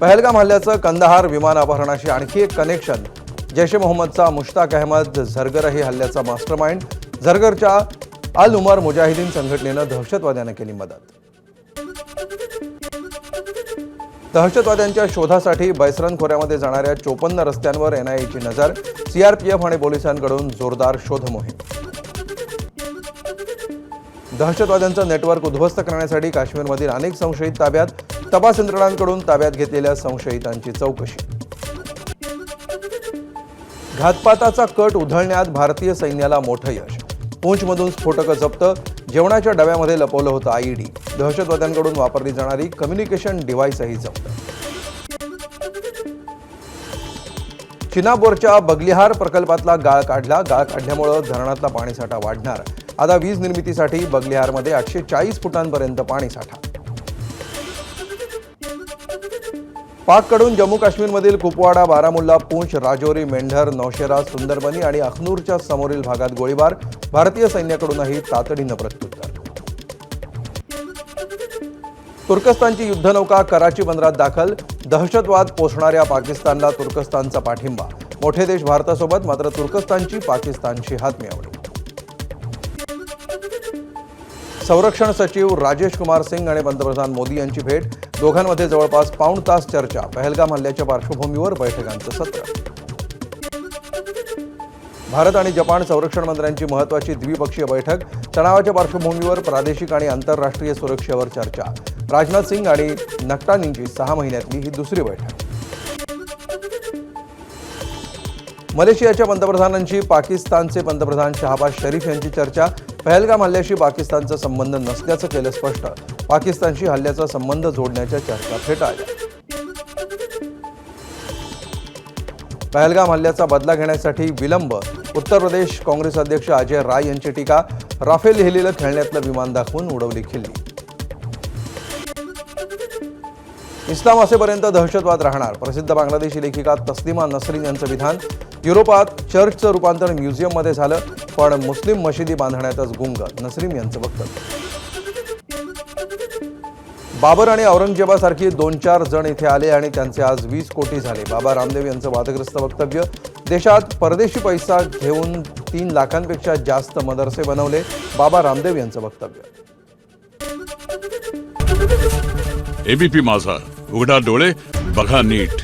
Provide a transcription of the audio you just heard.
पहलगाम हल्ल्याचं कंदाहार विमान अपहरणाशी आणखी एक कनेक्शन. जैश ए मोहम्मदचा मुश्ताक अहमद झरगरही हल्ल्याचा मास्टरमाइंड. झरगरच्या अल उमर मुजाहिदीन संघटनेनं दहशतवाद्यांना केली मदत. दहशतवाद्यांच्या शोधासाठी बैसरन खोऱ्यामध्ये जाणाऱ्या 54 रस्त्यांवर एनआयएची नजर. सीआरपीएफ आणि पोलिसांकडून जोरदार शोध मोहीम. दहशतवाद्यांचं नेटवर्क उद्ध्वस्त करण्यासाठी काश्मीरमधील अनेक संशयित ताब्यात. तपास यंत्रणांकडून ताब्यात घेतलेल्या संशयितांची चौकशी. घातपाताचा कट उधळण्यात भारतीय सैन्याला मोठं यश. पूंछमधून स्फोटकं जप्त. जेवणाच्या डब्यामध्ये लपवलं होतं आयईडी. दहशतवाद्यांकडून वापरली जाणारी कम्युनिकेशन डिव्हाइसही जप्त. चिनाबोरच्या बगलिहार प्रकल्पातला गाळ काढला. गाळ काढल्यामुळे धरणातला पाणीसाठा वाढणार. आता वीज निर्मितीसाठी बगलिहारमध्ये 840 फुटांपर्यंत पाणीसाठा. पाककडून जम्मू काश्मीरमधील कुपवाडा, बारामुल्ला, पूंछ, राजौरी, मेंढर, नौशेरा, सुंदरबनी आणि अखनूरच्या समोरील भागात गोळीबार. भारतीय सैन्याकडूनही तातडीनं प्रत्युत्तर. तुर्कस्तानची युद्धनौका कराची बंदरात दाखल. दहशतवाद पोसणाऱ्या पाकिस्तानला तुर्कस्तानचा पाठिंबा. मोठे देश भारतासोबत, मात्र तुर्कस्तानची पाकिस्तानशी हातमिळवणी. संरक्षण सचिव राजेश कुमार सिंग आणि पंतप्रधान मोदी यांची भेट. दोघांमध्ये जवळपास पाऊण तास चर्चा. पहलगाम हल्ल्याच्या पार्श्वभूमीवर बैठकांचं सत्र. भारत आणि जपान संरक्षण मंत्र्यांची महत्त्वाची द्विपक्षीय बैठक. तणावाच्या पार्श्वभूमीवर प्रादेशिक आणि आंतरराष्ट्रीय सुरक्षेवर चर्चा. राजनाथ सिंग आणि नक्टानींची 6 महिन्यातली ही दुसरी बैठक. मलेशियाच्या पंतप्रधानांची पाकिस्तानचे पंतप्रधान शहबाज शरीफ यांची चर्चा. पहलगाम हल्ल्याशी पाकिस्तानचा संबंध नसल्याचं केलं स्पष्ट. पाकिस्तानशी हल्ल्याचा संबंध जोडण्याच्या चर्चा फेटाळल्या. पहलगाम हल्ल्याचा बदला घेण्यासाठी विलंब. उत्तर प्रदेश काँग्रेस अध्यक्ष अजय राय यांची टीका. राफेल लिहिलेलं खेळण्यातलं विमान दाखवून उडवली खिल्ली. इस्लाम असेपर्यंत दहशतवाद राहणार. प्रसिद्ध बांगलादेशी लेखिका तस्लिमा नसरीन यांचं विधान. युरोपात चर्चचं रूपांतर म्युझियममध्ये झालं, पण मुस्लिम मशिदी बांधण्यातच गुंग. नसरीन यांचं वक्तव्य. बाबर आणि औरंगजेबासारखी 2-4 जण इथे आले आणि त्यांचे आज 20 कोटी झाले. बाबा रामदेव यांचं वादग्रस्त वक्तव्य. देशात परदेशी पैसा घेऊन 3 लाखांपेक्षा जास्त मदरसे बनवले. बाबा रामदेव यांचं वक्तव्य. एबीपी माझा, उघडा डोळे बघा नीट.